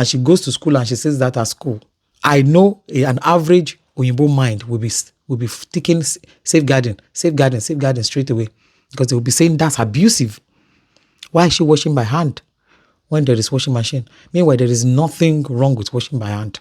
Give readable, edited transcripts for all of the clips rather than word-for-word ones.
and she goes to school and she says that at school, I know an average Oyinbo mind will be taking safeguarding straight away, because they will be saying that's abusive. Why is she washing by hand when there is washing machine? Meanwhile, there is nothing wrong with washing by hand.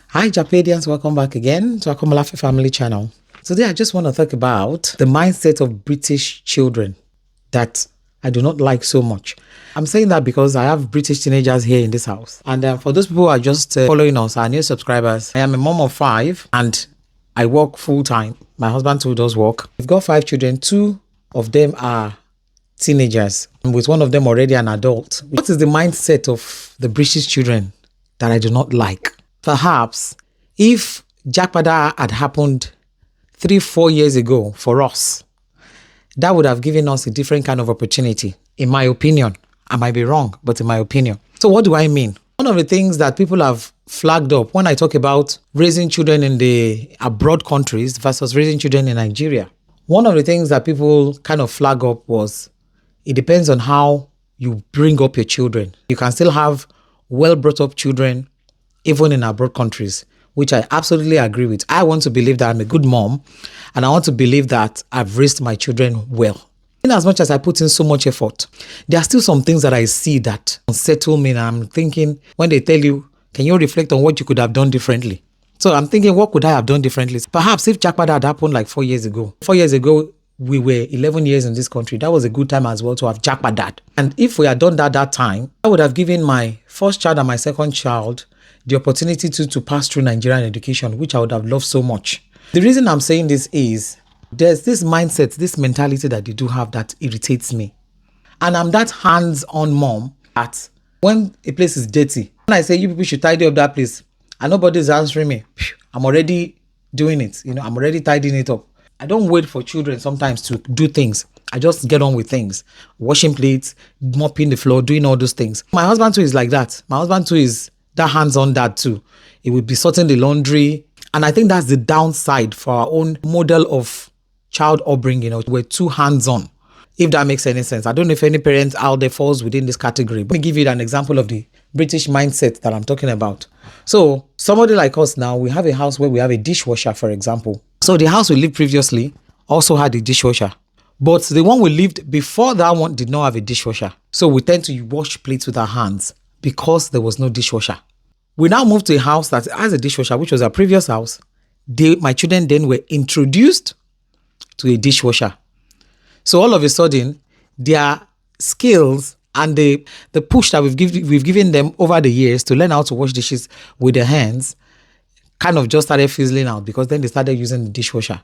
Hi Japadians, welcome back again to Akomolafe family channel. Today I just want to talk about the mindset of British children that I do not like so much. I'm saying that because I have British teenagers here in this house. And for those people who are just following us, our new subscribers, I am a mom of 5 and I work full time. My husband too does work. We've got 5 children. 2 of them are teenagers, and with one of them already an adult. What is the mindset of the British children that I do not like? Perhaps if Japada had happened 3-4 years ago for us, that would have given us a different kind of opportunity, in my opinion. I might be wrong, but in my opinion. So what do I mean? One of the things that people have flagged up when I talk about raising children in the abroad countries versus raising children in Nigeria, one of the things that people kind of flag up was it depends on how you bring up your children. You can still have well brought up children even in abroad countries, which I absolutely agree with. I want to believe that I'm a good mom, and I want to believe that I've raised my children well. In as much as I put in so much effort, there are still some things that I see that unsettle me, and I'm thinking, when they tell you, can you reflect on what you could have done differently? So I'm thinking, what could I have done differently? Perhaps if Japada had happened like 4 years ago. 4 years ago, we were 11 years in this country. That was a good time as well to have Japada. And if we had done that time, I would have given my first child and my second child the opportunity to pass through Nigerian education, which I would have loved so much. The reason I'm saying this is there's this mindset, this mentality that they do have that irritates me. And I'm that hands-on mom that when a place is dirty, when I say you people should tidy up that place and nobody's answering me, I'm already doing it. I'm already tidying it up. I don't wait for children sometimes to do things. I just get on with things. Washing plates, mopping the floor, doing all those things. My husband too is like that. My husband too is that hands-on dad too. It would be sorting the laundry. And I think that's the downside for our own model of child upbringing. We're too hands-on, if that makes any sense. I don't know if any parent out there falls within this category. Let me give you an example of the British mindset that I'm talking about. So somebody like us now, we have a house where we have a dishwasher, for example. So the house we lived previously also had a dishwasher. But the one we lived before that one did not have a dishwasher. So we tend to wash plates with our hands because there was no dishwasher. We now moved to a house that has a dishwasher, which was our previous house. My children then were introduced to a dishwasher. So all of a sudden, their skills and the push that we've given them over the years to learn how to wash dishes with their hands kind of just started fizzling out, because then they started using the dishwasher.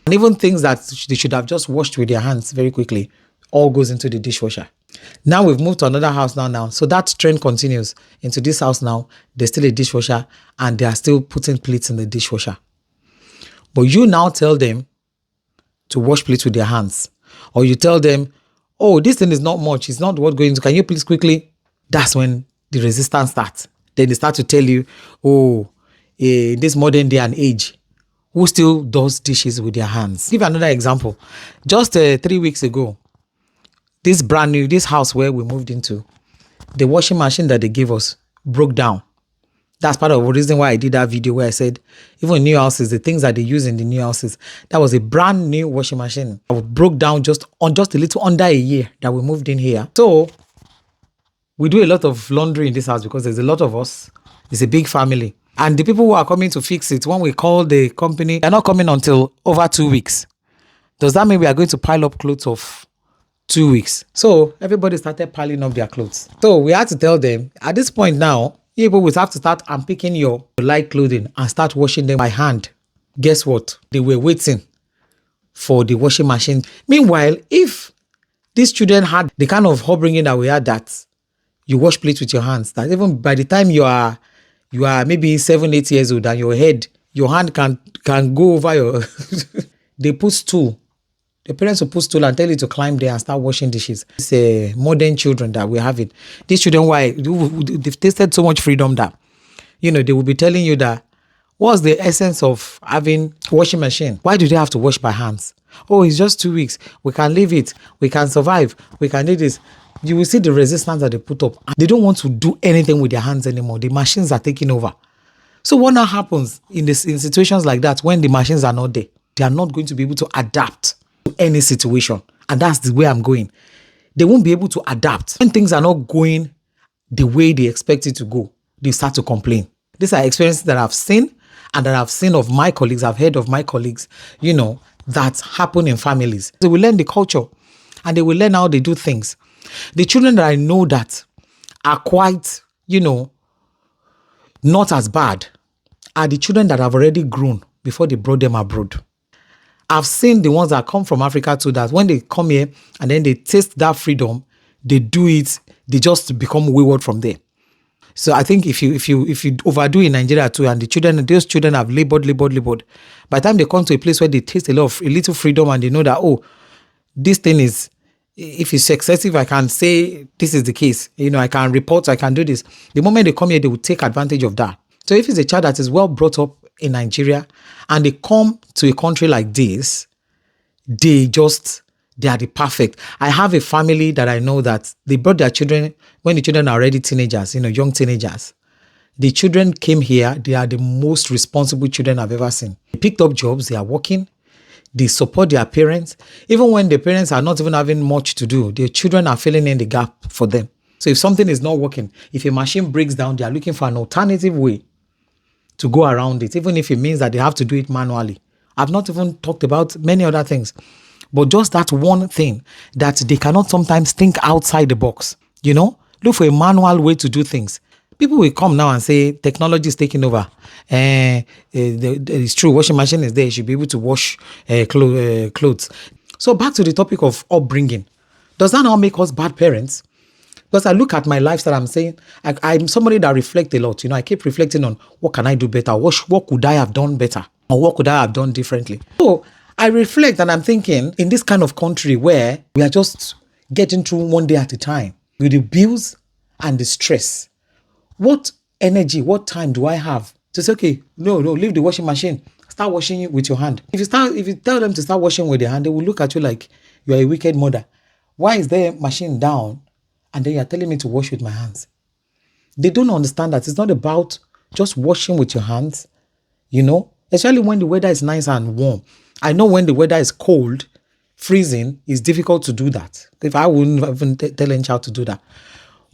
And even things that they should have just washed with their hands very quickly all goes into the dishwasher. Now we've moved to another house now. So that trend continues into this house now. There's still a dishwasher and they are still putting plates in the dishwasher. But you now tell them to wash plates with their hands. Or you tell them, oh, this thing is not much. It's not what going to. Can you please quickly? That's when the resistance starts. Then they start to tell you, oh, in this modern day and age, who still does dishes with their hands? Give another example. Just 3 weeks ago, this house where we moved into, the washing machine that they gave us broke down. That's part of the reason why I did that video where I said, even in new houses, the things that they use in the new houses, that was a brand new washing machine. It broke down just a little under a year that we moved in here. So we do a lot of laundry in this house because there's a lot of us. It's a big family. And the people who are coming to fix it, when we call the company, they're not coming until over 2 weeks. Does that mean we are going to pile up clothes of 2 weeks? So everybody started piling up their clothes. So we had to tell them, at this point now, you people will have to start unpicking your light clothing and start washing them by hand. Guess what? They were waiting for the washing machine. Meanwhile, if these children had the kind of upbringing that we had, that you wash plates with your hands, that even by the time you are maybe 7-8 years old and your hand can go over your they put stool. The parents will put stool and tell you to climb there and start washing dishes. It's modern children that we're having. These children, why they've tasted so much freedom that, they will be telling you that, What's the essence of having washing machine? Why do they have to wash by hands? Oh, it's just 2 weeks. We can leave it. We can survive. We can do this. You will see the resistance that they put up. They don't want to do anything with their hands anymore. The machines are taking over. So what now happens in situations like that when the machines are not there? They are not going to be able to adapt to any situation. And that's the way I'm going. They won't be able to adapt. When things are not going the way they expect it to go, they start to complain. These are experiences that I've seen and that I've seen of my colleagues. I've heard of my colleagues, that happen in families. They will learn the culture and they will learn how they do things. The children that I know that are quite, not as bad are the children that have already grown before they brought them abroad. I've seen the ones that come from Africa too, that when they come here and then they taste that freedom, they do it, they just become wayward from there. So I think if you overdo in Nigeria too, and those children have labored, by the time they come to a place where they taste a little freedom and they know that, oh, this thing is, if it's excessive, I can say this is the case. I can report, I can do this. The moment they come here, they will take advantage of that. So if it's a child that is well brought up in Nigeria and they come to a country like this, they are the perfect. I have a family that I know that they brought their children when the children are already teenagers, young teenagers. The children came here. They are the most responsible children I've ever seen. They picked up jobs. They are working. They support their parents. Even when the parents are not even having much to do, their children are filling in the gap for them. So if something is not working, if a machine breaks down, they are looking for an alternative way to go around it, even if it means that they have to do it manually. I've not even talked about many other things, but just that one thing that they cannot sometimes think outside the box, look for a manual way to do things. People will come now and say technology is taking over. It's true, washing machine is there. You should be able to wash clothes. So back to the topic of upbringing. Does that now make us bad parents? Because I look at my lifestyle, I'm saying, I'm somebody that reflects a lot. I keep reflecting on what can I do better? What could I have done better? Or what could I have done differently? So I reflect and I'm thinking, in this kind of country where we are just getting through one day at a time with the bills and the stress, what energy, what time do I have to say, okay, no, leave the washing machine. Start washing it with your hand. If you tell them to start washing with their hand, they will look at you like you're a wicked mother. Why is their machine down and then you're telling me to wash with my hands? They don't understand that it's not about just washing with your hands, especially when the weather is nice and warm. I know when the weather is cold, freezing, it's difficult to do that. If I wouldn't even tell any child to do that.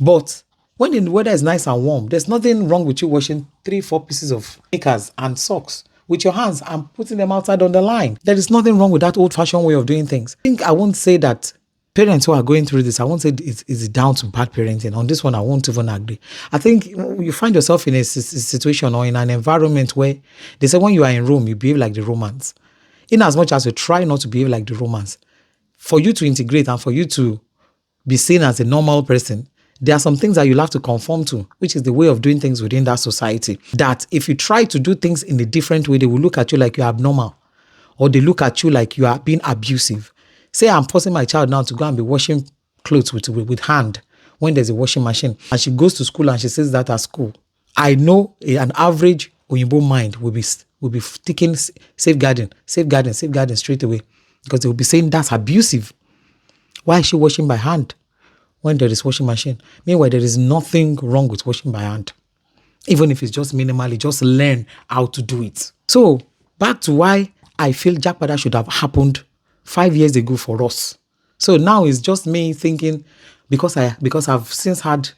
But when the weather is nice and warm, there's nothing wrong with you washing 3-4 pieces of knickers and socks with your hands and putting them outside on the line. There is nothing wrong with that old-fashioned way of doing things. I won't say that parents who are going through this, I won't say it's down to bad parenting. On this one, I won't even agree. I think you find yourself in a situation or in an environment where they say when you are in Rome, you behave like the Romans. In as much as you try not to behave like the Romans, for you to integrate and for you to be seen as a normal person, there are some things that you'll have to conform to, which is the way of doing things within that society. That if you try to do things in a different way, they will look at you like you're abnormal, or they look at you like you are being abusive. Say I'm forcing my child now to go and be washing clothes with hand when there's a washing machine, and she goes to school and she says that at school. I know an average Oyinbo mind will be taking safeguarding straight away, because they will be saying that's abusive. Why is she washing by hand when there is washing machine? Meanwhile, there is nothing wrong with washing by hand. Even if it's just minimally, just learn how to do it. So back to why I feel Japada should have happened 5 years ago for us. So now it's just me thinking, because I've since had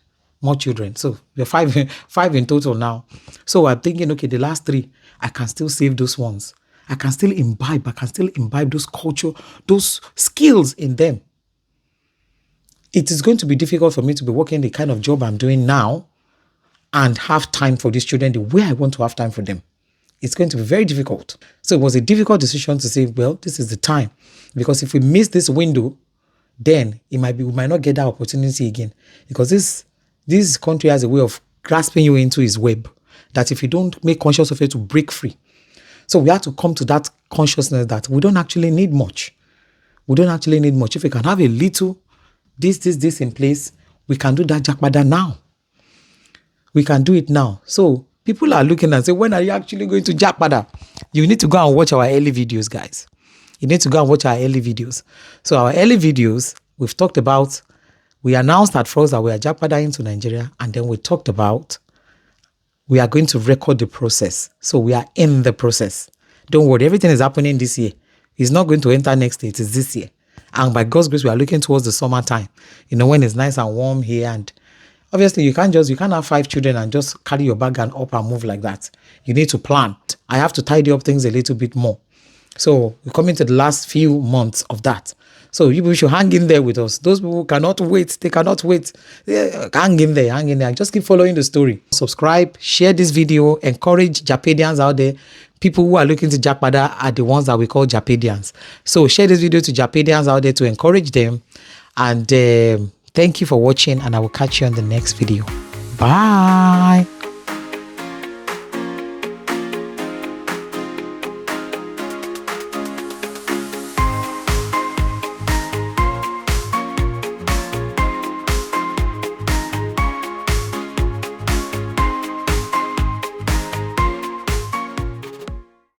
more children. So we're five in total now. So I'm thinking, okay, the last 3, I can still save those ones. I can still imbibe those culture, those skills in them. It is going to be difficult for me to be working the kind of job I'm doing now and have time for these children the way I want to have time for them. It's going to be very difficult. So it was a difficult decision to say, well, this is the time. Because if we miss this window, then we might not get that opportunity again. Because this country has a way of grasping you into its web, that if you don't make conscious of it, to break free. So we have to come to that consciousness that we don't actually need much. If we can have a little, this in place, we can do that Japada now. We can do it now. So People are looking and say, when are you actually going to Japada? You need to go and watch our early videos, guys. You need to go and watch our early videos. So our early videos, we've talked about, we announced at first that we are Japada into Nigeria, and then we talked about we are going to record the process. So we are in the process. Don't worry, everything is happening this year. It's not going to enter next year, it is this year. And by God's grace, we are looking towards the summertime. When it's nice and warm here. And obviously, you can't have 5 children and just carry your bag and up and move like that. You need to plan. I have to tidy up things a little bit more. So we're coming to the last few months of that. So you should hang in there with us. Those people cannot wait. They cannot wait. Hang in there. Just keep following the story. Subscribe, share this video, encourage Japadians out there. People who are looking to Japada are the ones that we call Japadians. So share this video to Japadians out there to encourage them. And thank you for watching, and I will catch you on the next video. Bye.